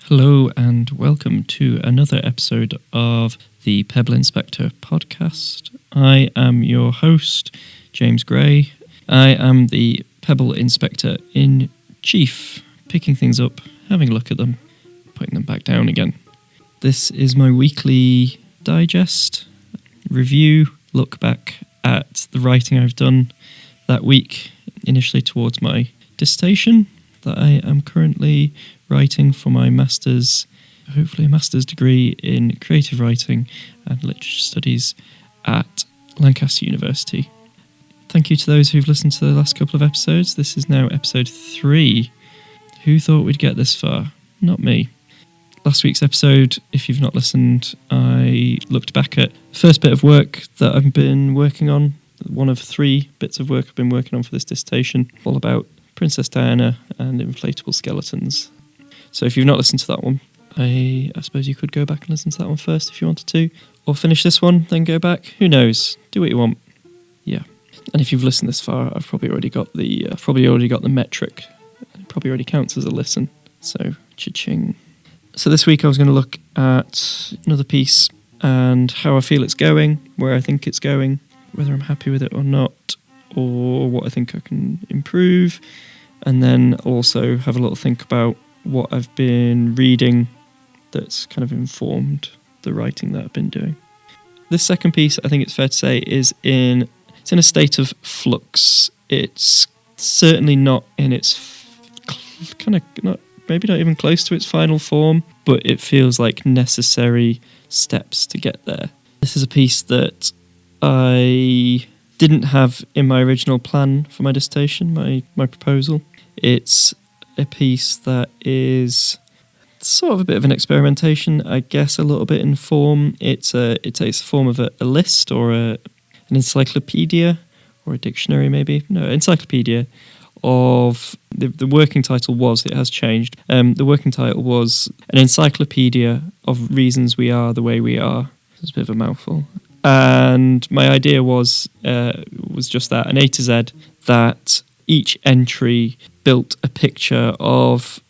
Hello and welcome to another episode of the Pebble Inspector podcast. I am your host, James Gray. I am the Pebble Inspector in Chief, picking things up, having a look at them, putting them back down again. This is my weekly digest, review, look back at the writing I've done that week, initially towards my dissertation that I am currently writing for my master's, hopefully a master's degree in creative writing and literature studies at Lancaster University. Thank you to those who've listened to the last couple of episodes. This is now episode 3. Who thought we'd get this far? Not me. Last week's episode, if you've not listened, I looked back at the first bit of work that I've been working on, one of 3 bits of work I've been working on for this dissertation, all about Princess Diana and inflatable skeletons. So if you've not listened to that one, I suppose you could go back and listen to that one first if you wanted to, or finish this one, then go back. Who knows? Do what you want. Yeah. And if you've listened this far, I've probably already got the metric. It probably already counts as a listen. So cha-ching. So this week I was going to look at another piece and how I feel it's going, where I think it's going, whether I'm happy with it or not, or what I think I can improve, and then also have a little think about what I've been reading that's kind of informed the writing that I've been doing. This second piece, I think it's fair to say, it's in a state of flux. It's certainly not in its maybe not even close to its final form, but it feels like necessary steps to get there. This is a piece that I didn't have in my original plan for my dissertation, my proposal. It's a piece that is sort of a bit of an experimentation, I guess, a little bit in form. It takes the form of a list or an encyclopedia or a dictionary, maybe. No, encyclopedia of the working title was, it has changed. The working title was an encyclopedia of reasons we are the way we are. It's a bit of a mouthful. And my idea was just that, an A to Z, that each entry built a picture of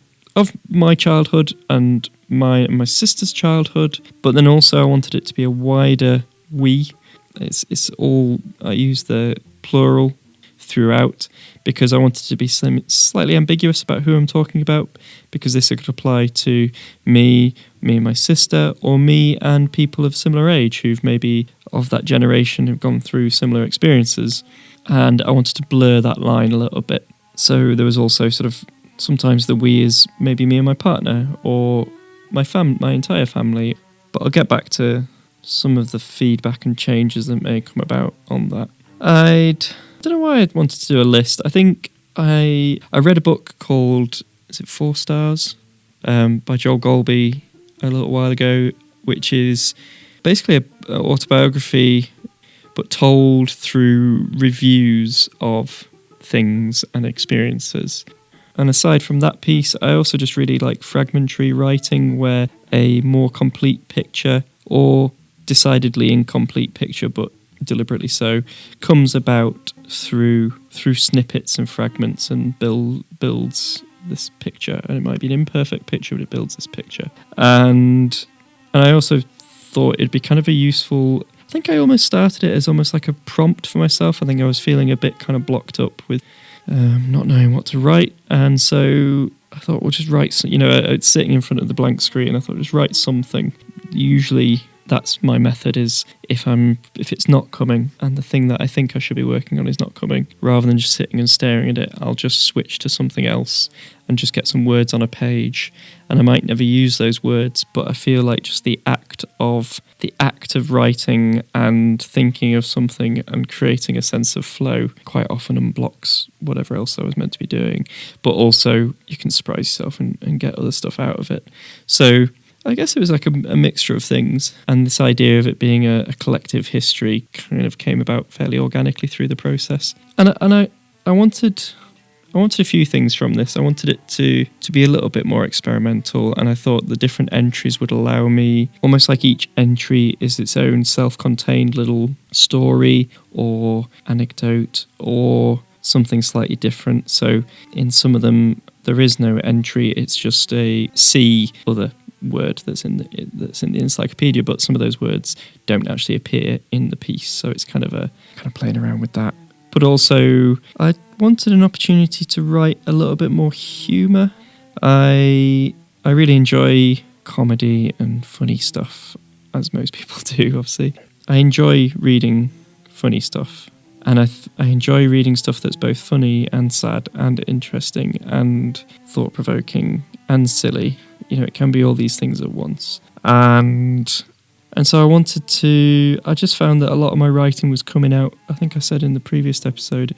my childhood and my sister's childhood, but then also I wanted it to be a wider we. It's all, I use the plural throughout because I wanted to be slightly ambiguous about who I'm talking about, because this could apply to me and my sister, or me and people of similar age who've maybe of that generation have gone through similar experiences, and I wanted to blur that line a little bit. So there was also sort of sometimes the we is maybe me and my partner or my entire family, but I'll get back to some of the feedback and changes that may come about on that. I don't know why I wanted to do a list. I think I read a book called, is it 4 Stars? By Joel Golby a little while ago, which is basically an autobiography but told through reviews of things and experiences. And aside from that piece, I also just really like fragmentary writing where a more complete picture, or decidedly incomplete picture but deliberately so, comes about through snippets and fragments and builds this picture. And it might be an imperfect picture, but it builds this picture. And I also thought it'd be kind of a useful, I think I almost started it as almost like a prompt for myself. I think I was feeling a bit kind of blocked up with not knowing what to write, and so I thought we'll just write, it's sitting in front of the blank screen, I thought just write something. Usually that's my method, is if it's not coming and the thing that I think I should be working on is not coming, rather than just sitting and staring at it, I'll just switch to something else and just get some words on a page. And I might never use those words, but I feel like just the act of writing and thinking of something and creating a sense of flow quite often unblocks whatever else I was meant to be doing. But also you can surprise yourself and get other stuff out of it. So I guess it was like a mixture of things, and this idea of it being a collective history kind of came about fairly organically through the process. And I wanted a few things from this. I wanted it to be a little bit more experimental, and I thought the different entries would allow me, almost like each entry is its own self-contained little story or anecdote or something slightly different. So in some of them, there is no entry. It's just a C other word that's in the encyclopedia, but some of those words don't actually appear in the piece. So it's kind of playing around with that. But also, I wanted an opportunity to write a little bit more humour. I really enjoy comedy and funny stuff, as most people do, obviously. I enjoy reading funny stuff, and I enjoy reading stuff that's both funny and sad and interesting and thought-provoking and silly. It can be all these things at once. And so I just found that a lot of my writing was coming out, I think I said in the previous episode,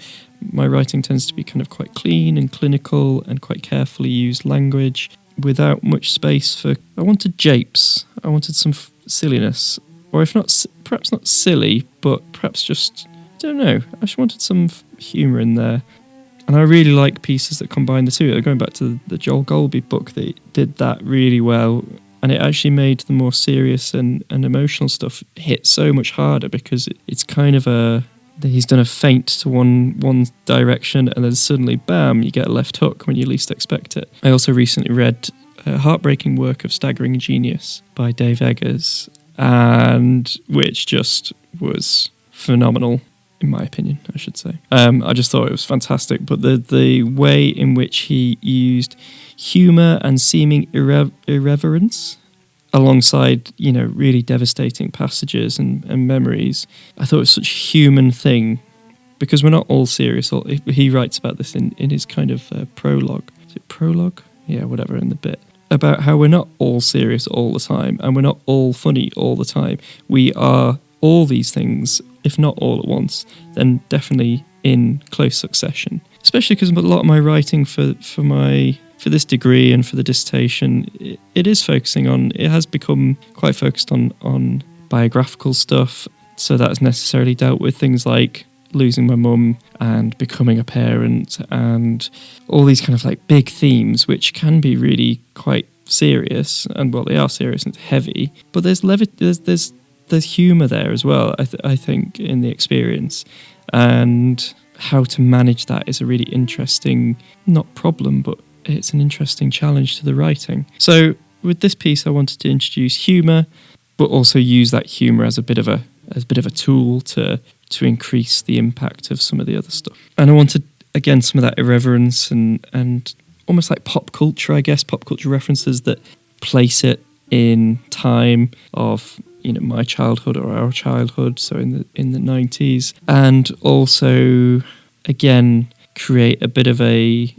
my writing tends to be kind of quite clean and clinical and quite carefully used language without much space for... I wanted japes. I wanted some silliness. Or if not, perhaps not silly, but perhaps just, I don't know, I just wanted some humour in there. And I really like pieces that combine the two. Going back to the Joel Golby book, they did that really well. And it actually made the more serious and emotional stuff hit so much harder, because it's kind of he's done a feint to one direction, and then suddenly, bam, you get a left hook when you least expect it. I also recently read a heartbreaking work of Staggering Genius by Dave Eggers, and which just was phenomenal, in my opinion, I should say. I just thought it was fantastic, but the way in which he used humour and seeming irreverence alongside, really devastating passages and memories, I thought it was such a human thing, because we're not all serious. He writes about this in his kind of prologue. Is it prologue? Yeah, whatever, in the bit. About how we're not all serious all the time, and we're not all funny all the time. We are all these things, if not all at once, then definitely in close succession. Especially because a lot of my writing for this degree and for the dissertation, it has become quite focused on biographical stuff. So that has necessarily dealt with things like losing my mum and becoming a parent and all these kind of like big themes, which can be really quite serious, and well, they are serious and heavy, but there's humour there as well, I think, in the experience. And how to manage that is a really interesting, not problem, but it's an interesting challenge to the writing. So with this piece, I wanted to introduce humour, but also use that humour as a bit of a tool to increase the impact of some of the other stuff. And I wanted, again, some of that irreverence and almost like pop culture, I guess, pop culture references that place it in time of, my childhood or our childhood, so in the 90s, and also, again, create a bit of a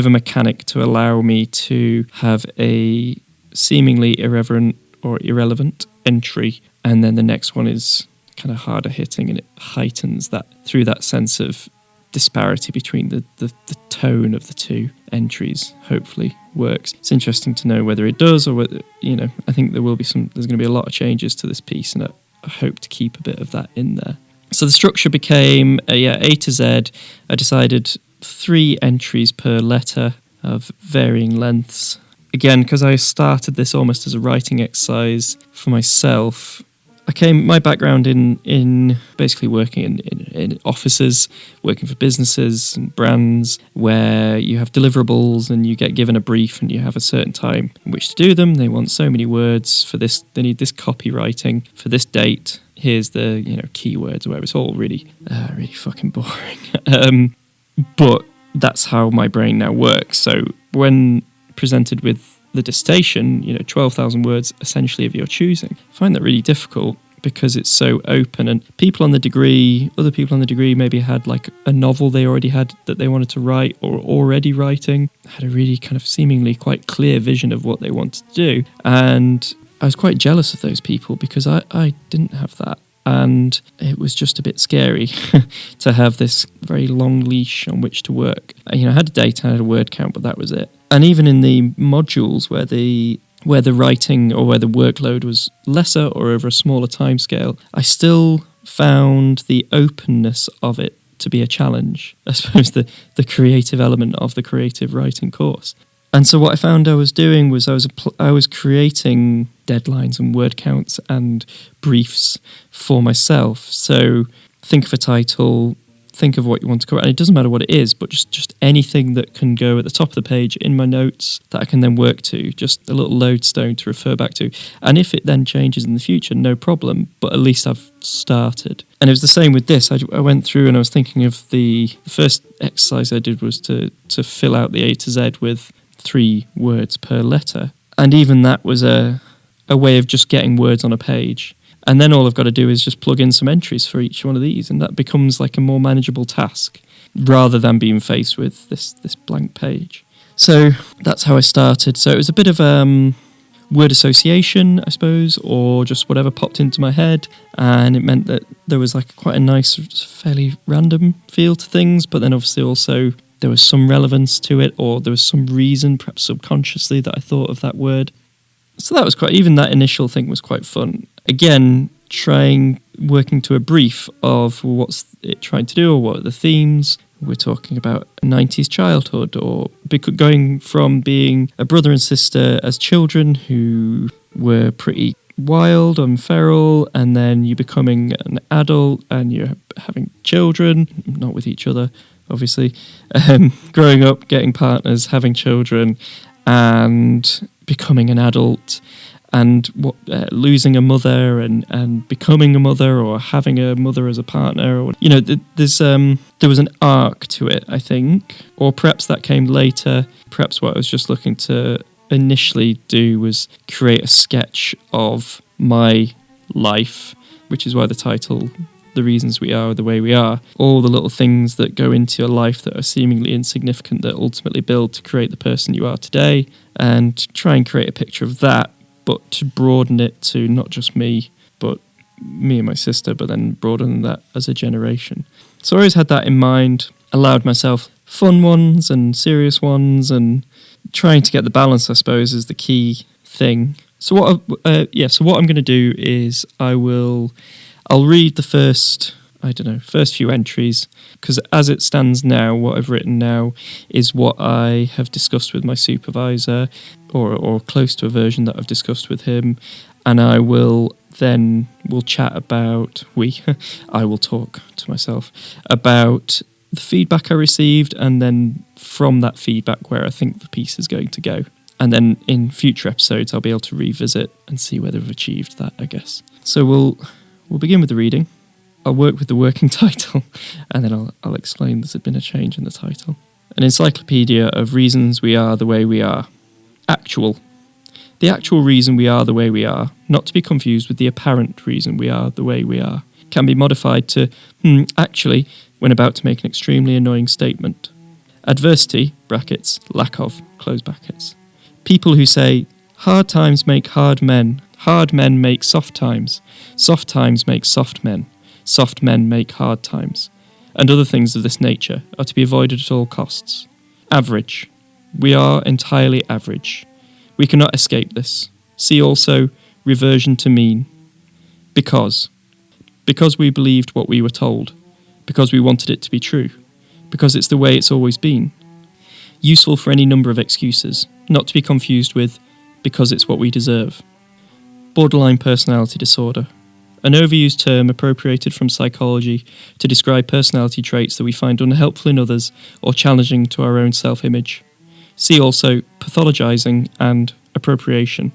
mechanic to allow me to have a seemingly irreverent or irrelevant entry, and then the next one is kind of harder hitting, and it heightens that through that sense of disparity between the tone of the two entries. Hopefully works. It's interesting to know whether it does, or whether, I think there's going to be a lot of changes to this piece, and I hope to keep a bit of that in there. So the structure became A to Z. I decided 3 entries per letter of varying lengths. Again, because I started this almost as a writing exercise for myself. My background in basically working in offices, working for businesses and brands, where you have deliverables and you get given a brief and you have a certain time in which to do them. They want so many words for this. They need this copywriting for this date. Here's the keywords, where it's all really fucking boring. But that's how my brain now works. So when presented with the dissertation, 12,000 words essentially of your choosing, I find that really difficult, because it's so open, and other people on the degree maybe had like a novel they already had that they wanted to write, or already writing, had a really kind of seemingly quite clear vision of what they wanted to do. And I was quite jealous of those people, because I didn't have that. And it was just a bit scary to have this very long leash on which to work. I had a date and I had a word count, but that was it. And even in the modules where the writing or where the workload was lesser or over a smaller timescale, I still found the openness of it to be a challenge. I suppose the creative element of the creative writing course. And so what I found I was doing was I was creating deadlines and word counts and briefs for myself. So think of a title, think of what you want to cover. And it doesn't matter what it is, but just anything that can go at the top of the page in my notes that I can then work to, just a little lodestone to refer back to. And if it then changes in the future, no problem, but at least I've started. And it was the same with this. I went through and I was thinking of the first exercise I did was to fill out the A to Z with 3 words per letter. And even that was a way of just getting words on a page. And then all I've got to do is just plug in some entries for each one of these, and that becomes like a more manageable task rather than being faced with this blank page. So that's how I started. So it was a bit of word association, I suppose, or just whatever popped into my head, and it meant that there was like quite a nice, fairly random feel to things, but then obviously also there was some relevance to it, or there was some reason, perhaps subconsciously, that I thought of that word. So that was even that initial thing was quite fun. Again, working to a brief of what's it trying to do, or what are the themes. We're talking about a 90s childhood, or going from being a brother and sister as children who were pretty wild and feral, and then you becoming an adult and you're having children, not with each other, obviously, growing up, getting partners, having children, and becoming an adult, and losing a mother and becoming a mother, or having a mother as a partner, or there was an arc to it, I think, or perhaps that came later. Perhaps what I was just looking to initially do was create a sketch of my life, which is why the title, The Reasons We Are the Way We Are, all the little things that go into your life that are seemingly insignificant that ultimately build to create the person you are today, and try and create a picture of that, but to broaden it to not just me, but me and my sister, but then broaden that as a generation. So I always had that in mind, allowed myself fun ones and serious ones, and trying to get the balance, I suppose, is the key thing. So what I'm going to do is I'll read the first few entries, because as it stands now, what I've written now is what I have discussed with my supervisor, or close to a version that I've discussed with him, and we'll chat about, I will talk to myself about the feedback I received, and then from that feedback where I think the piece is going to go. And then in future episodes, I'll be able to revisit and see whether we've achieved that, I guess. So we'll begin with the reading. I'll work with the working title, and then I'll explain there's been a change in the title. An encyclopedia of reasons we are the way we are. Actual. The actual reason we are the way we are, not to be confused with the apparent reason we are the way we are, can be modified to, actually, when about to make an extremely annoying statement. Adversity, brackets, lack of, close brackets. People who say, hard times make hard men make soft times make soft men make hard times, and other things of this nature are to be avoided at all costs. Average. We are entirely average. We cannot escape this. See also reversion to mean. Because we believed what we were told. Because we wanted it to be true. Because it's the way it's always been. Useful for any number of excuses, not to be confused with because it's what we deserve. Borderline personality disorder. An overused term appropriated from psychology to describe personality traits that we find unhelpful in others or challenging to our own self-image. See also pathologizing and appropriation.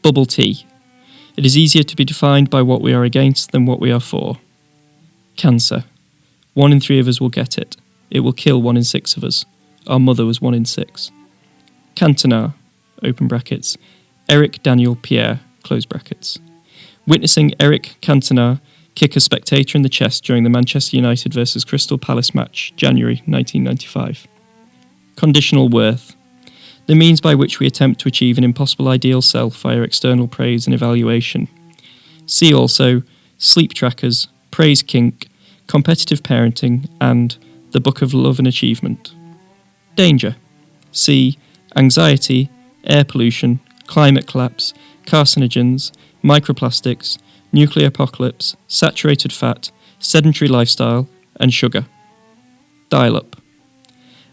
Bubble tea. It is easier to be defined by what we are against than what we are for. Cancer. 1 in 3 of us will get it. It will kill 1 in 6 of us. Our mother was 1 in 6. Cantona, open brackets, Eric Daniel Pierre, close brackets. Witnessing Eric Cantona kick a spectator in the chest during the Manchester United vs Crystal Palace match, January 1995. Conditional worth. The means by which we attempt to achieve an impossible ideal self via external praise and evaluation. See also sleep trackers, praise kink, competitive parenting, and the Book of Love and Achievement. Danger. See anxiety, air pollution, climate collapse, carcinogens, microplastics, nuclear apocalypse, saturated fat, sedentary lifestyle, and sugar. Dial-up.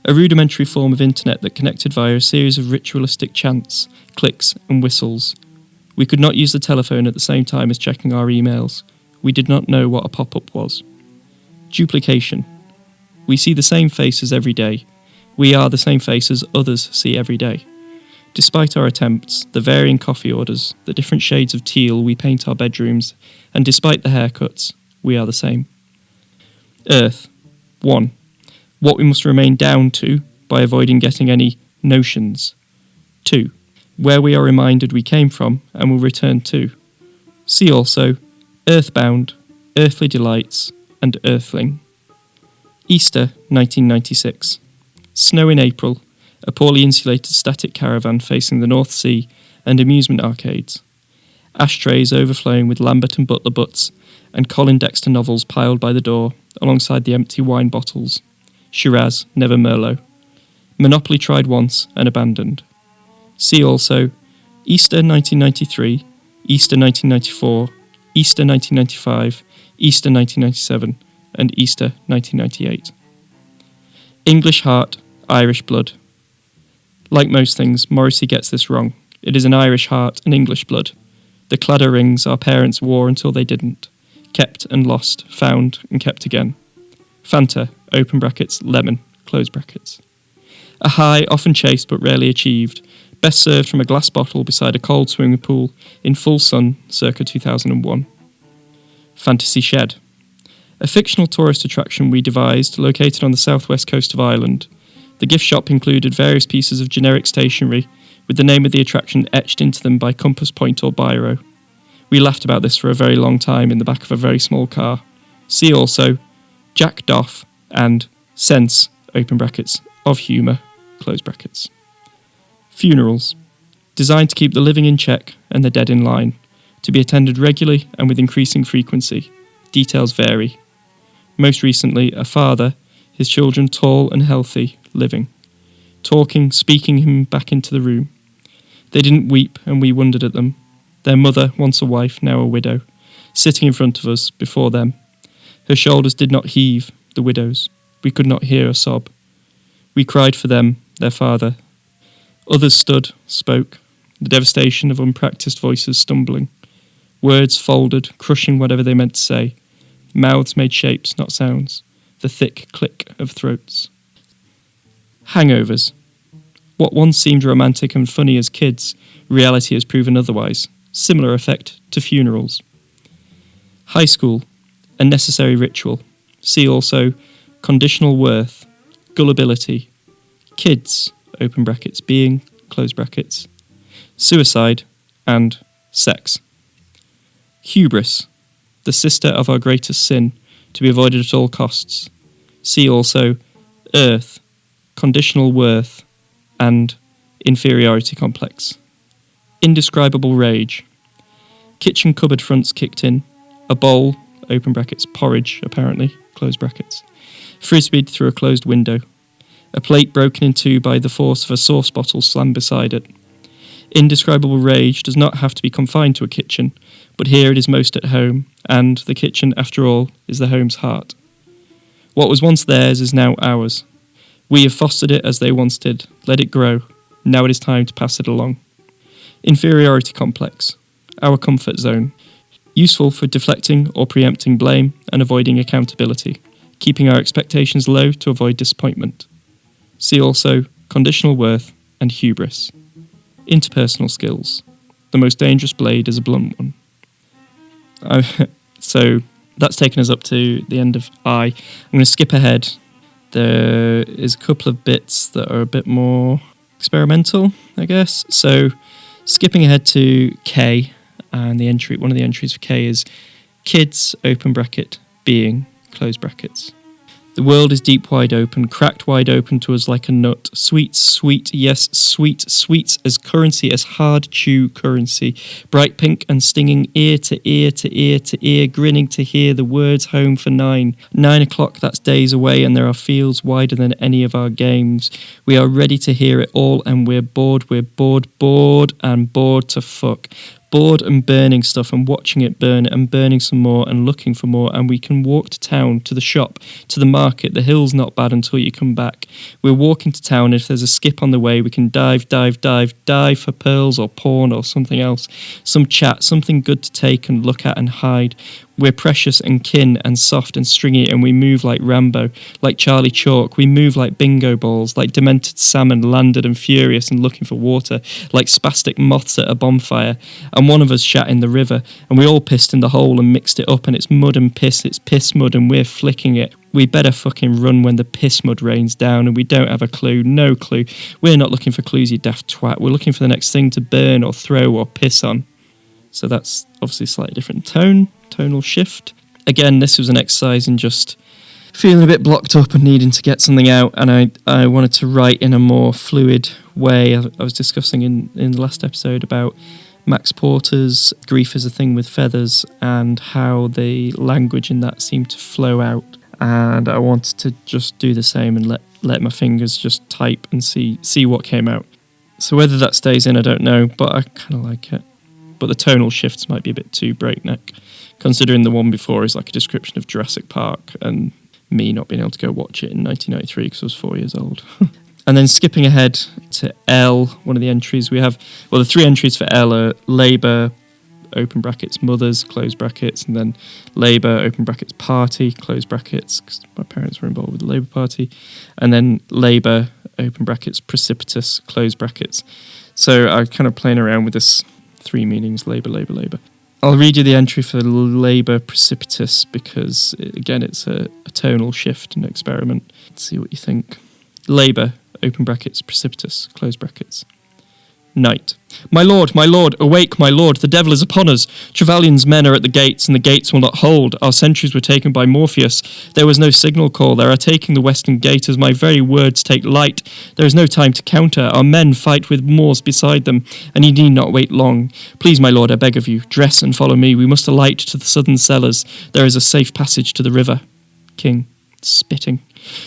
A rudimentary form of internet that connected via a series of ritualistic chants, clicks, and whistles. We could not use the telephone at the same time as checking our emails. We did not know what a pop-up was. Duplication. We see the same faces every day. We are the same faces others see every day. Despite our attempts, the varying coffee orders, the different shades of teal we paint our bedrooms, and despite the haircuts, we are the same. Earth. 1. What we must remain down to by avoiding getting any notions. 2. Where we are reminded we came from and will return to. See also Earthbound, Earthly Delights, and Earthling. Easter 1996. Snow in April, a poorly insulated static caravan facing the North Sea and amusement arcades. Ashtrays overflowing with Lambert and Butler butts and Colin Dexter novels piled by the door alongside the empty wine bottles. Shiraz, never Merlot. Monopoly tried once and abandoned. See also Easter 1993, Easter 1994, Easter 1995, Easter 1997, and Easter 1998. English heart, Irish blood. Like most things, Morrissey gets this wrong. It is an Irish heart and English blood. The cladder rings our parents wore until they didn't. Kept and lost, found and kept again. Fanta, open brackets, lemon, close brackets. A high, often chased but rarely achieved, best served from a glass bottle beside a cold swimming pool in full sun circa 2001. Fantasy Shed. A fictional tourist attraction we devised located on the southwest coast of Ireland. The gift shop included various pieces of generic stationery with the name of the attraction etched into them by compass point or biro. We laughed about this for a very long time in the back of a very small car. See also Jack Doff and Sense, open brackets, of humour, close brackets. Funerals. Designed to keep the living in check and the dead in line. To be attended regularly and with increasing frequency. Details vary. Most recently, a father, his children tall and healthy, living. Talking, speaking him back into the room. They didn't weep and we wondered at them. Their mother, once a wife, now a widow, sitting in front of us, before them. Her shoulders did not heave, the widow's. We could not hear a sob. We cried for them, their father. Others stood, spoke, the devastation of unpractised voices stumbling. Words folded, crushing whatever they meant to say. Mouths made shapes, not sounds. The thick click of throats. Hangovers. What once seemed romantic and funny as kids, reality has proven otherwise. Similar effect to funerals. High school. A necessary ritual. See also conditional worth, gullibility. Kids, open brackets, being, close brackets. Suicide, and sex. Hubris. The sister of our greatest sin, to be avoided at all costs. See also earth, conditional worth, and inferiority complex. Indescribable rage. Kitchen cupboard fronts kicked in. A bowl, open brackets, porridge, apparently, close brackets. Frisbeed through a closed window. A plate broken in two by the force of a sauce bottle slammed beside it. Indescribable rage does not have to be confined to a kitchen, but here it is most at home, and the kitchen, after all, is the home's heart. What was once theirs is now ours. We have fostered it as they once did, let it grow. Now it is time to pass it along. Inferiority complex. Our comfort zone. Useful for deflecting or preempting blame and avoiding accountability, keeping our expectations low to avoid disappointment. See also conditional worth and hubris. Interpersonal skills. The most dangerous blade is a blunt one. So that's taken us up to the end of I. I'm going to skip ahead. There is a couple of bits that are a bit more experimental, I guess. So skipping ahead to K, and one of the entries for K is kids, open bracket, being, close brackets. The world is deep wide open, cracked wide open to us like a nut. Sweet, sweet, yes, sweet, sweets as currency, as hard chew currency. Bright pink and stinging ear to ear to ear to ear, grinning to hear the words home for 9. 9 o'clock, that's days away, and there are fields wider than any of our games. We are ready to hear it all, and we're bored, and bored to fuck. Bored and burning stuff and watching it burn and burning some more and looking for more, and we can walk to town, to the shop, to the market. The hill's not bad until you come back. We're walking to town, and if there's a skip on the way, we can dive for pearls or porn or something else. Some chat, something good to take and look at and hide. We're precious and kin and soft and stringy, and we move like Rambo, like Charlie Chalk. We move like bingo balls, like demented salmon landed and furious and looking for water, like spastic moths at a bonfire. And one of us shat in the river, and we all pissed in the hole and mixed it up, and it's mud and piss, it's piss mud, and we're flicking it. We better fucking run when the piss mud rains down, and we don't have a clue, no clue. We're not looking for clues, you daft twat. We're looking for the next thing to burn or throw or piss on. So that's obviously a slightly different tonal shift. Again, this was an exercise in just feeling a bit blocked up and needing to get something out, and I wanted to write in a more fluid way. I was discussing in the last episode about Max Porter's Grief is a Thing with Feathers and how the language in that seemed to flow out, and I wanted to just do the same and let my fingers just type and see what came out. So whether that stays in, I don't know, but I kind of like it. But the tonal shifts might be a bit too breakneck, considering the one before is like a description of Jurassic Park and me not being able to go watch it in 1993 because I was 4 years old. And then skipping ahead to L, one of the entries we have, well, the three entries for L are labour, open brackets, mothers, close brackets, and then labour, open brackets, party, close brackets, because my parents were involved with the Labour Party, and then labour, open brackets, precipitous, close brackets. So I'm kind of playing around with this three meanings, labour, labour, labour. I'll read you the entry for labour precipitous because, again, it's a tonal shift and experiment. Let's see what you think. Labour, open brackets, precipitous, close brackets. Night. My lord, awake, my lord, the devil is upon us. Trevelyan's men are at the gates, and the gates will not hold. Our sentries were taken by Morpheus. There was no signal call. They are taking the western gate as my very words take light. There is no time to counter. Our men fight with Moors beside them, and ye need not wait long. Please, my lord, I beg of you, dress and follow me. We must alight to the southern cellars. There is a safe passage to the river. King, spitting.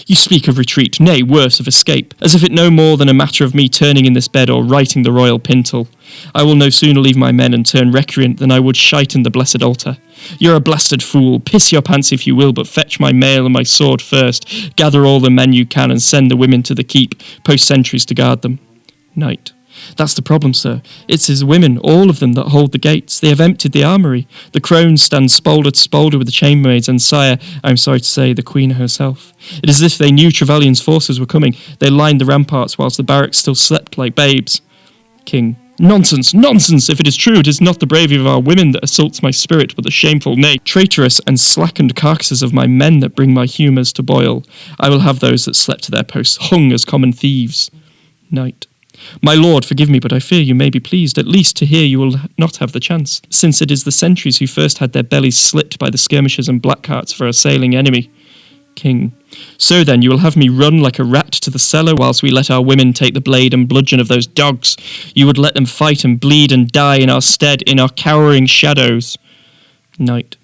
You speak of retreat, nay, worse, of escape, as if it no more than a matter of me turning in this bed or writing the royal pintle. I will no sooner leave my men and turn recreant than I would shite in the blessed altar. You're a blasted fool, piss your pants if you will, but fetch my mail and my sword first, gather all the men you can and send the women to the keep, post sentries to guard them. Night. That's the problem, sir. It's his women, all of them, that hold the gates. They have emptied the armoury. The crones stand spolder to spolder with the chambermaids, and sire, I am sorry to say, the queen herself. It is as if they knew Trevelyan's forces were coming. They lined the ramparts whilst the barracks still slept like babes. King. Nonsense, nonsense! If it is true, it is not the bravery of our women that assaults my spirit, but the shameful, nay, traitorous and slackened carcasses of my men that bring my humours to boil. I will have those that slept to their posts hung as common thieves. Night. My lord, forgive me, but I fear you may be pleased, at least to hear you will not have the chance, since it is the sentries who first had their bellies slit by the skirmishers and black hearts for our assailing enemy. King. So then, you will have me run like a rat to the cellar whilst we let our women take the blade and bludgeon of those dogs. You would let them fight and bleed and die in our stead, in our cowering shadows. Night.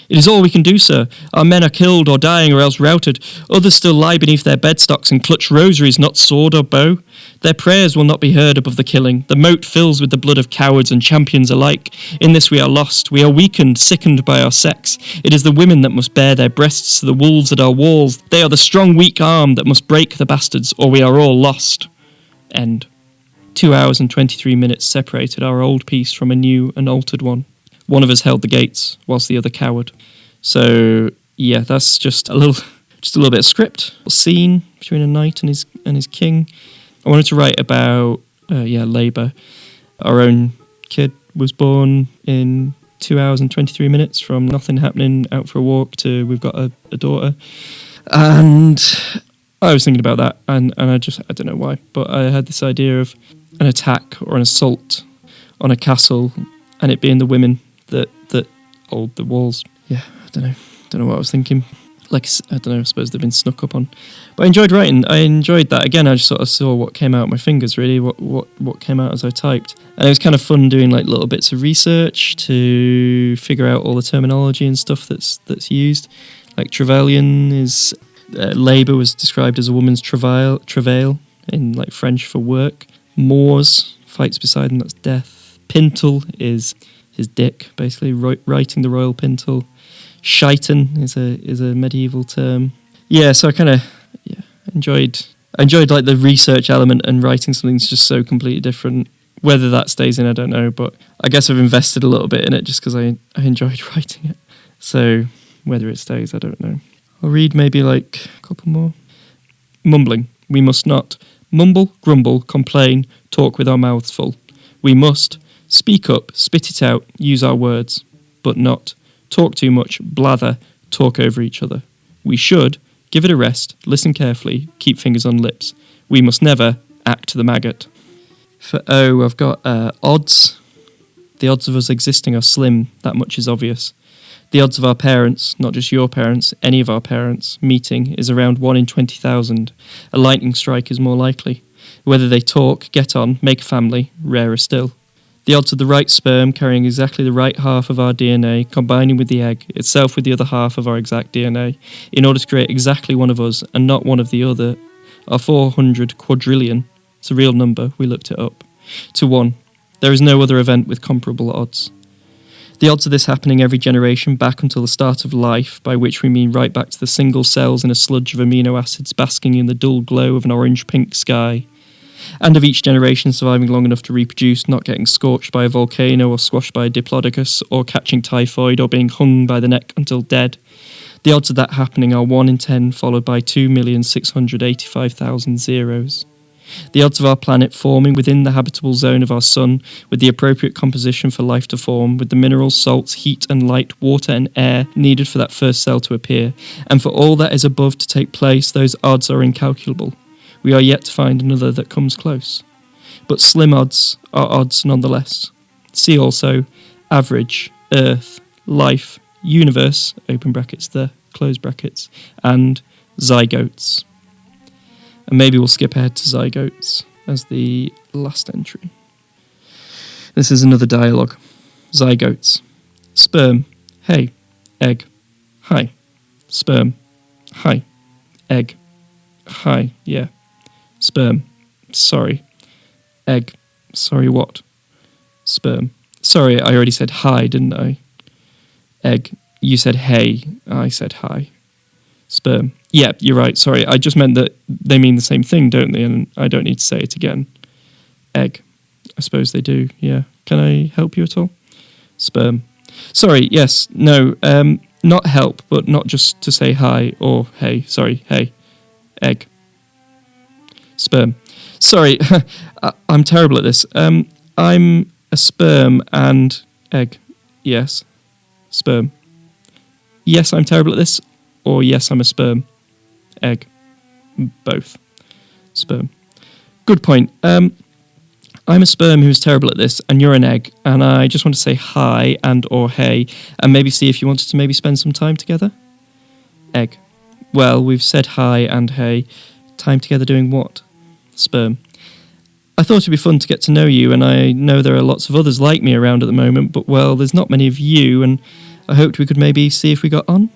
It is all we can do, sir. Our men are killed or dying or else routed. Others still lie beneath their bedstocks and clutch rosaries, not sword or bow. Their prayers will not be heard above the killing. The moat fills with the blood of cowards and champions alike. In this we are lost. We are weakened, sickened by our sex. It is the women that must bare their breasts to the wolves at our walls. They are the strong, weak arm that must break the bastards, or we are all lost. End. 2 hours and 23 minutes separated our old peace from a new and altered one. One of us held the gates, whilst the other cowered. So, yeah, that's just a little bit of script, a scene between a knight and his king. I wanted to write about, labour. Our own kid was born in 2 hours and 23 minutes, from nothing happening, out for a walk, to we've got a daughter. And I was thinking about that, and I don't know why, but I had this idea of an attack or an assault on a castle, and it being the women that hold the walls. Yeah, I don't know what I was thinking. Like, I don't know, I suppose they've been snuck up on. But I enjoyed writing. I enjoyed that. Again, I just sort of saw what came out of my fingers, really, what came out as I typed. And it was kind of fun doing like little bits of research to figure out all the terminology and stuff that's used. Like Trevelyan is, labour was described as a woman's travail in like French for work. Moors, fights beside him, that's death. Pintle is his dick, basically, writing the royal pintle. Shiten is a medieval term. Yeah, so I kind of enjoyed like the research element and writing something that's just so completely different. Whether that stays in, I don't know, but I guess I've invested a little bit in it just because I enjoyed writing it. So whether it stays, I don't know. I'll read maybe like a couple more. Mumbling. We must not mumble, grumble, complain, talk with our mouths full. We must speak up, spit it out, use our words, but not talk too much, blather, talk over each other. We should give it a rest, listen carefully, keep fingers on lips. We must never act the maggot. For O, I've got odds. The odds of us existing are slim, that much is obvious. The odds of our parents, not just your parents, any of our parents, meeting is around 1 in 20,000. A lightning strike is more likely. Whether they talk, get on, make a family, rarer still. The odds of the right sperm carrying exactly the right half of our DNA, combining with the egg, itself with the other half of our exact DNA, in order to create exactly one of us and not one of the other, are 400 quadrillion. It's a real number, we looked it up. To 1. There is no other event with comparable odds. The odds of this happening every generation back until the start of life, by which we mean right back to the single cells in a sludge of amino acids basking in the dull glow of an orange-pink sky, and of each generation surviving long enough to reproduce, not getting scorched by a volcano or squashed by a diplodocus, or catching typhoid, or being hung by the neck until dead. The odds of that happening are 1 in 10, followed by 2,685,000 zeros. The odds of our planet forming within the habitable zone of our sun, with the appropriate composition for life to form, with the minerals, salts, heat and light, water and air needed for that first cell to appear, and for all that is above to take place, those odds are incalculable. We are yet to find another that comes close. But slim odds are odds nonetheless. See also average, Earth, life, universe, open brackets there, close brackets, and zygotes. And maybe we'll skip ahead to zygotes as the last entry. This is another dialogue. Zygotes. Sperm. Hey. Egg. Hi. Sperm. Hi. Egg. Hi. Yeah. Sperm. Sorry. Egg. Sorry what? Sperm. Sorry, I already said hi, didn't I? Egg. You said hey. I said hi. Sperm. Yeah, you're right, sorry. I just meant that they mean the same thing, don't they? And I don't need to say it again. Egg. I suppose they do, yeah. Can I help you at all? Sperm. Sorry, yes, no, not help, but not just to say hi or hey. Sorry, hey. Egg. Sperm. Sorry, I'm terrible at this. I'm a sperm and egg. Yes. Sperm. Yes, I'm terrible at this. Or yes, I'm a sperm. Egg. Both. Sperm. Good point. I'm a sperm who's terrible at this, and you're an egg, and I just want to say hi and or hey, and maybe see if you wanted to maybe spend some time together? Egg. Well, we've said hi and hey. Time together doing what? Sperm. I thought it'd be fun to get to know you, and I know there are lots of others like me around at the moment, but well, there's not many of you, and I hoped we could maybe see if we got on?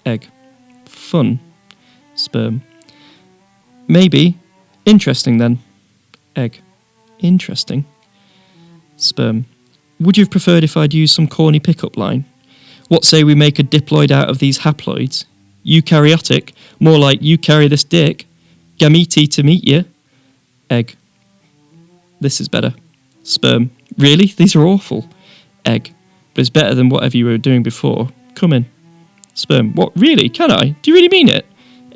Egg. Fun. Sperm. Maybe. Interesting then. Egg. Interesting. Sperm. Would you have preferred if I'd used some corny pickup line? What say we make a diploid out of these haploids? Eukaryotic. More like you carry this dick. Gamete to meet you. Egg. This is better. Sperm. Really? These are awful. Egg. But it's better than whatever you were doing before. Come in. Sperm. What? Really? Can I? Do you really mean it?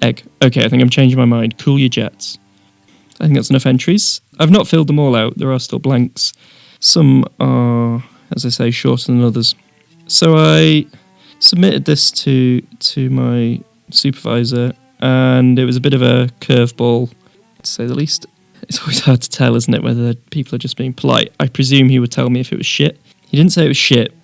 Egg. Okay, I think I'm changing my mind. Cool your jets. I think that's enough entries. I've not filled them all out. There are still blanks. Some are, as I say, shorter than others. So I submitted this to my supervisor, and it was a bit of a curveball, to say the least. It's always hard to tell, isn't it, whether people are just being polite. I presume he would tell me if it was shit. He didn't say it was shit,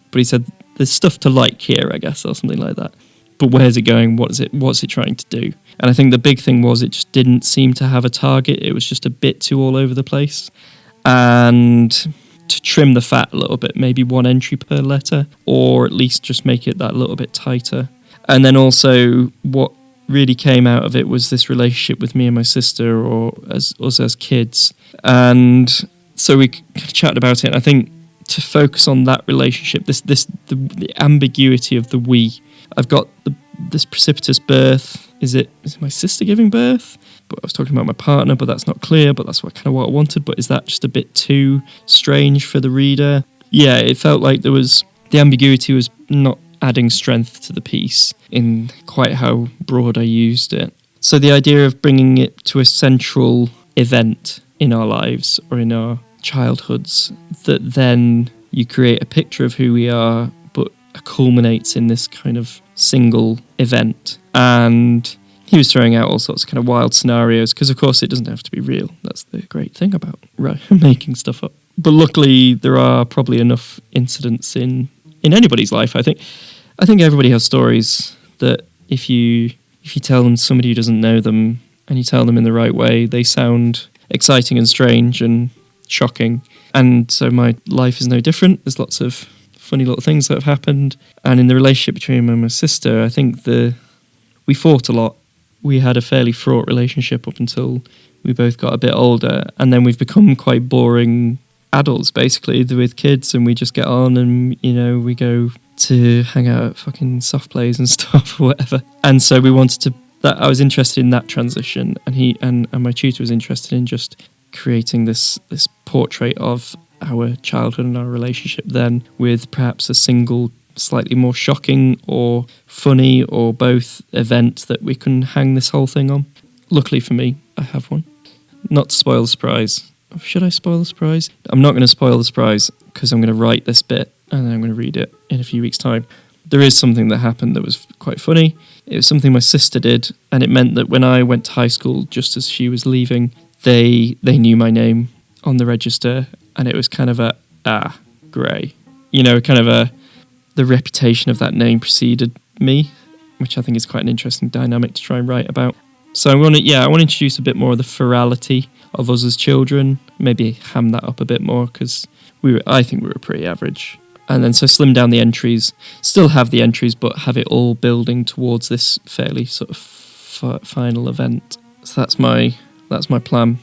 but he said there's stuff to like here, I guess, or something like that. But where's it going? What's it trying to do? And I think the big thing was it just didn't seem to have a target. It was just a bit too all over the place. And to trim the fat a little bit, maybe one entry per letter, or at least just make it that little bit tighter. And then also what really came out of it was this relationship with me and my sister, or as us as kids. And so we chatted about it. And I think to focus on that relationship, the ambiguity of the we. I've got this precipitous birth. Is it my sister giving birth? But I was talking about my partner, but that's not clear. But that's what I wanted. But is that just a bit too strange for the reader? Yeah, it felt like the ambiguity was not adding strength to the piece in quite how broad I used it. So the idea of bringing it to a central event in our lives or in our childhoods, that then you create a picture of who we are, but culminates in this kind of single event. And he was throwing out all sorts of kind of wild scenarios, because of course it doesn't have to be real. That's the great thing about making stuff up. But luckily there are probably enough incidents in anybody's life. I think everybody has stories that if you tell them to somebody who doesn't know them, and you tell them in the right way, they sound exciting and strange and shocking. And so my life is no different. There's lots of funny little things that have happened. And in the relationship between me and my sister, I think we fought a lot. We had a fairly fraught relationship up until we both got a bit older. And then we've become quite boring adults, basically, with kids. And we just get on and, we go to hang out at fucking soft plays and stuff or whatever. And so we wanted to, I was interested in that transition, and he and my tutor was interested in just creating this portrait of our childhood and our relationship then, with perhaps a single, slightly more shocking or funny or both event that we can hang this whole thing on. Luckily for me, I have one. Not to spoil the surprise. Should I spoil the surprise? I'm not going to spoil the surprise, because I'm going to write this bit and then I'm going to read it in a few weeks' time. There is something that happened that was quite funny. It was something my sister did, and it meant that when I went to high school, just as she was leaving, they knew my name on the register, and it was kind of Gray. The reputation of that name preceded me, which I think is quite an interesting dynamic to try and write about. So I want to introduce a bit more of the ferality of us as children, maybe ham that up a bit more, because I think we were pretty average. And then so slim down the entries, still have the entries, but have it all building towards this fairly sort of final event. So that's my plan.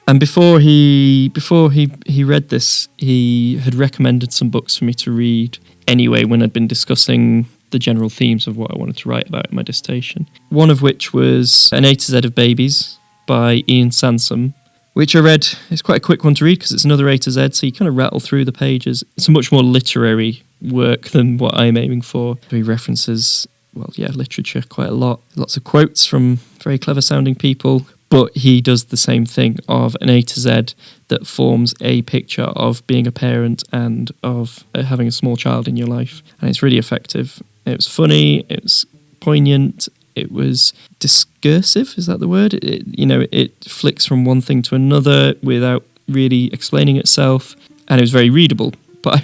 And before he read this, he had recommended some books for me to read anyway when I'd been discussing the general themes of what I wanted to write about in my dissertation. One of which was An A to Z of Babies by Ian Sansom, which I read. It's quite a quick one to read because it's another A to Z, so you kind of rattle through the pages. It's a much more literary work than what I'm aiming for. He references, literature quite a lot. Lots of quotes from very clever sounding people, but he does the same thing of an A to Z that forms a picture of being a parent and of having a small child in your life. And it's really effective. It was funny, it was poignant, it was discursive, is that the word? It flicks from one thing to another without really explaining itself, and it was very readable. But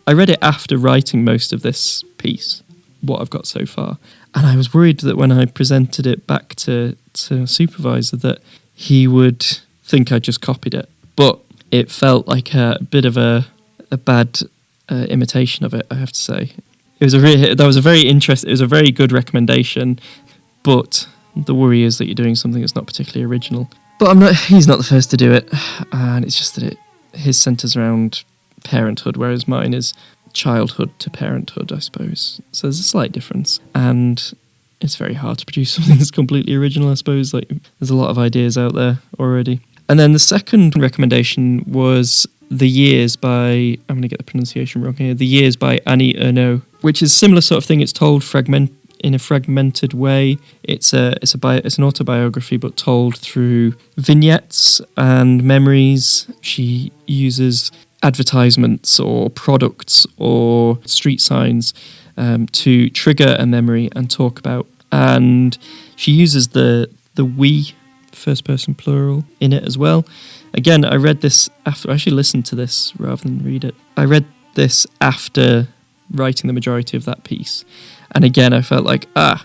I read it after writing most of this piece, what I've got so far, and I was worried that when I presented it back to a supervisor that he would think I just copied it. But it felt like a bit of a bad imitation of it, I have to say. It was a very good recommendation, but the worry is that you're doing something that's not particularly original. But he's not the first to do it, and it's just that his centres around parenthood, whereas mine is childhood to parenthood, I suppose. So there's a slight difference, and it's very hard to produce something that's completely original, I suppose. Like, there's a lot of ideas out there already. And then the second recommendation was The Years by, I'm going to get the pronunciation wrong here, The Years by Annie Ernaux, which is a similar sort of thing. It's told in a fragmented way. It's an autobiography, but told through vignettes and memories. She uses advertisements or products or street signs to trigger a memory and talk about. And she uses the we, first person plural, in it as well. Again, I read this after, I actually listened to this rather than read it. I read this after writing the majority of that piece. And again, I felt like, not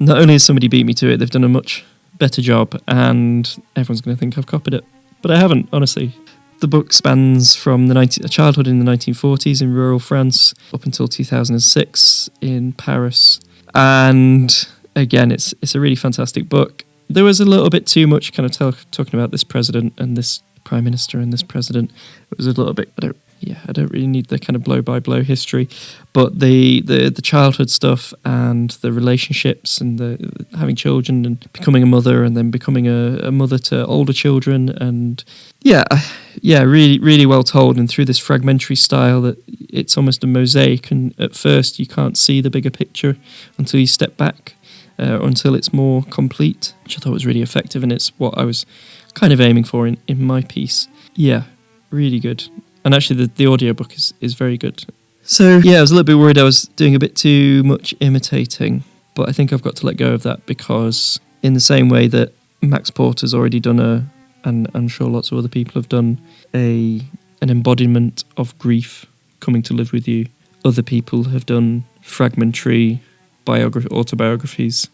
only has somebody beat me to it, they've done a much better job, and everyone's going to think I've copied it. But I haven't, honestly. The book spans from childhood in the 1940s in rural France up until 2006 in Paris. And again, it's a really fantastic book. There was a little bit too much kind of talking about this president and this prime minister and this president. It was a little bit, I don't really need the kind of blow-by-blow history, but the childhood stuff and the relationships and the having children and becoming a mother and then becoming a mother to older children, and really, really well told, and through this fragmentary style that it's almost a mosaic, and at first you can't see the bigger picture until you step back, or until it's more complete, which I thought was really effective, and it's what I was kind of aiming for in my piece. Yeah, really good. And actually the audiobook is very good. So yeah, I was a little bit worried I was doing a bit too much imitating, but I think I've got to let go of that, because in the same way that Max Porter's already done and I'm sure lots of other people have done, an embodiment of grief coming to live with you, other people have done fragmentary autobiographies.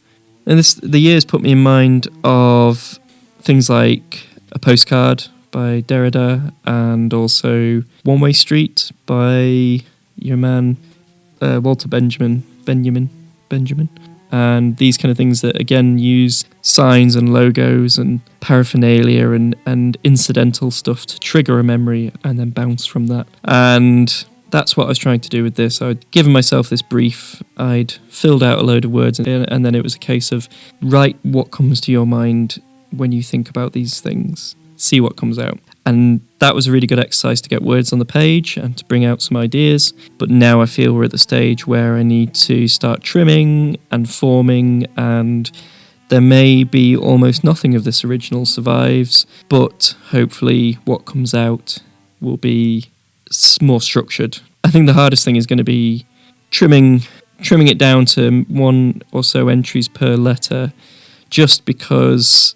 And the years put me in mind of things like A Postcard by Derrida, and also One Way Street by your man Walter Benjamin, and these kind of things that again use signs and logos and paraphernalia and incidental stuff to trigger a memory and then bounce from that. And that's what I was trying to do with this. I'd given myself this brief, I'd filled out a load of words, and then it was a case of write what comes to your mind when you think about these things, see what comes out. And that was a really good exercise to get words on the page and to bring out some ideas. But now I feel we're at the stage where I need to start trimming and forming, and there may be almost nothing of this original survives, but hopefully what comes out will be more structured. I think the hardest thing is going to be trimming it down to one or so entries per letter, just because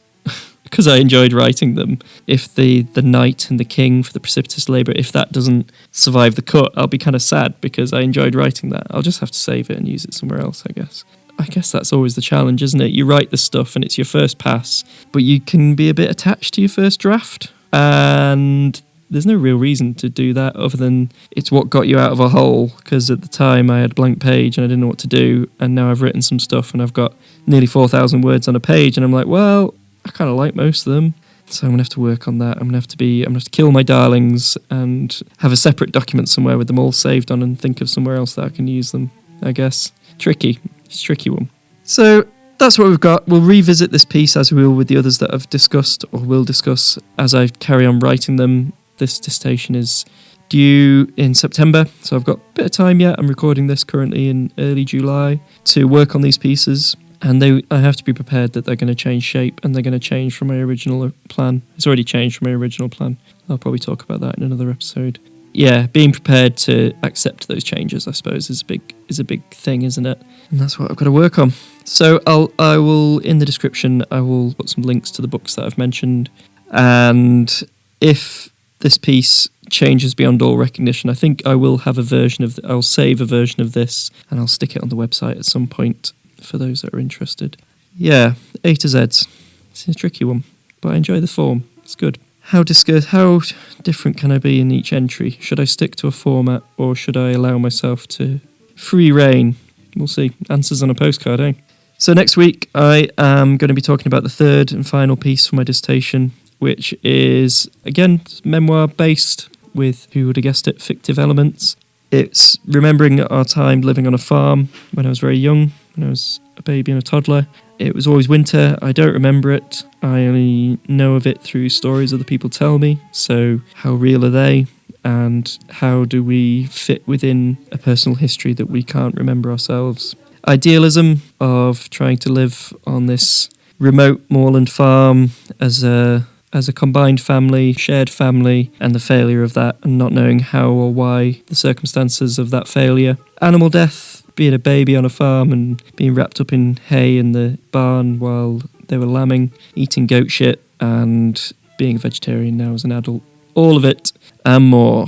I enjoyed writing them. If the knight and the king for the precipitous labour, if that doesn't survive the cut, I'll be kind of sad, because I enjoyed writing that. I'll just have to save it and use it somewhere else, I guess. I guess that's always the challenge, isn't it? You write the stuff and it's your first pass, but you can be a bit attached to your first draft, and there's no real reason to do that other than it's what got you out of a hole, because at the time I had a blank page and I didn't know what to do, and now I've written some stuff and I've got nearly 4,000 words on a page, and I'm like, well, I kind of like most of them, so I'm going to have to work on that. I'm going to have to kill my darlings and have a separate document somewhere with them all saved on, and think of somewhere else that I can use them, I guess. Tricky. It's a tricky one. So that's what we've got. We'll revisit this piece as we will with the others that I've discussed or will discuss as I carry on writing them. This dissertation is due in September, so I've got a bit of time yet. I'm recording this currently in early July to work on these pieces. And I have to be prepared that they're going to change shape, and they're going to change from my original plan. It's already changed from my original plan. I'll probably talk about that in another episode. Yeah, being prepared to accept those changes, I suppose, is a big thing, isn't it? And that's what I've got to work on. So I will in the description, I will put some links to the books that I've mentioned. And if this piece changes beyond all recognition, I think I will have I'll save a version of this, and I'll stick it on the website at some point for those that are interested. Yeah, A to Z's. It's a tricky one, but I enjoy the form. It's good. How different can I be in each entry? Should I stick to a format, or should I allow myself to free reign? We'll see. Answers on a postcard, eh? So next week I am going to be talking about the third and final piece for my dissertation, which is, again, memoir based with, who would have guessed it, fictive elements. It's remembering our time living on a farm when I was very young, when I was a baby and a toddler. It was always winter. I don't remember it. I only know of it through stories other people tell me. So how real are they? And how do we fit within a personal history that we can't remember ourselves? Idealism of trying to live on this remote moorland farm as a combined family, shared family, and the failure of that, and not knowing how or why, the circumstances of that failure. Animal death, being a baby on a farm and being wrapped up in hay in the barn while they were lambing, eating goat shit, and being a vegetarian now as an adult. All of it and more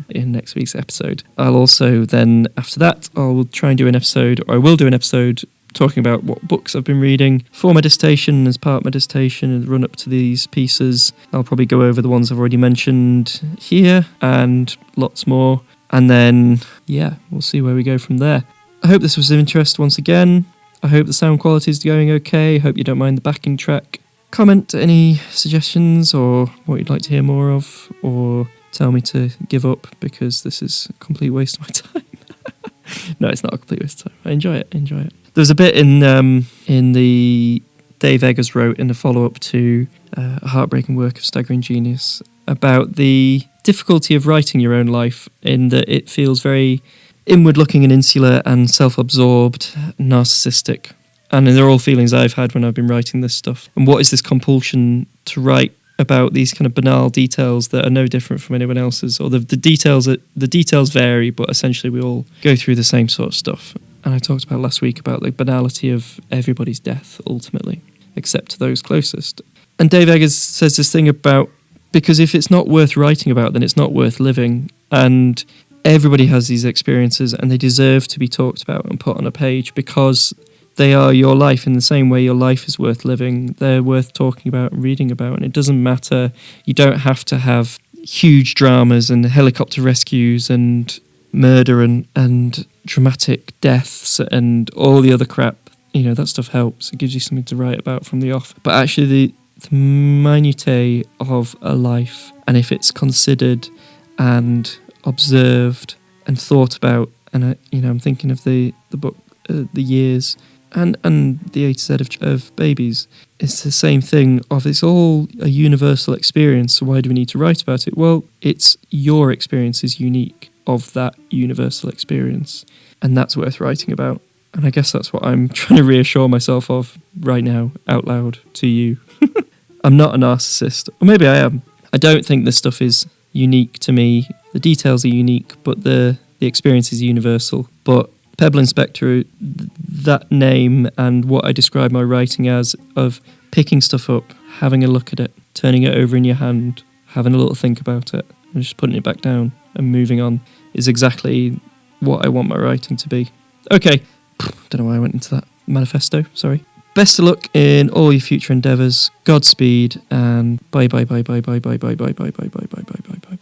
in next week's episode. I'll also then, after that, I will do an episode talking about what books I've been reading for my dissertation, as part of my dissertation, and the run up to these pieces. I'll probably go over the ones I've already mentioned here and lots more. And then, yeah, we'll see where we go from there. I hope this was of interest once again. I hope the sound quality is going okay. Hope you don't mind the backing track. Comment any suggestions or what you'd like to hear more of, or tell me to give up because this is a complete waste of my time. No, it's not a complete waste of time. I enjoy it. There's a bit in the Dave Eggers wrote in the follow-up to a heartbreaking work of Staggering Genius about the difficulty of writing your own life in that it feels very inward-looking and insular and self-absorbed, narcissistic. And they're all feelings I've had when I've been writing this stuff. And what is this compulsion to write about these kind of banal details that are no different from anyone else's? Or the details vary, but essentially we all go through the same sort of stuff. And I talked about last week about the banality of everybody's death, ultimately, except to those closest. And Dave Eggers says this thing about, because if it's not worth writing about, then it's not worth living. And everybody has these experiences and they deserve to be talked about and put on a page because they are your life in the same way your life is worth living. They're worth talking about and reading about. And it doesn't matter. You don't have to have huge dramas and helicopter rescues and murder and dramatic deaths and all the other crap. That stuff helps. It gives you something to write about from the off. But actually the minutiae of a life, and if it's considered and observed and thought about, and I'm thinking of the book, The Years, and the A to Z of babies. It's the same thing of it's all a universal experience, so why do we need to write about it? Well, it's your experience is unique of that universal experience, and that's worth writing about. And I guess that's what I'm trying to reassure myself of right now, out loud, to you. I'm not a narcissist, or maybe I am. I don't think this stuff is unique to me. The details are unique, but the experience is universal. But Pebble Inspector, that name and what I describe my writing as, of picking stuff up, having a look at it, turning it over in your hand, having a little think about it, and just putting it back down and moving on, is exactly what I want my writing to be. Okay, don't know why I went into that manifesto, sorry. Best of luck in all your future endeavours, Godspeed, and bye bye bye bye bye bye bye bye bye bye bye bye bye bye bye bye.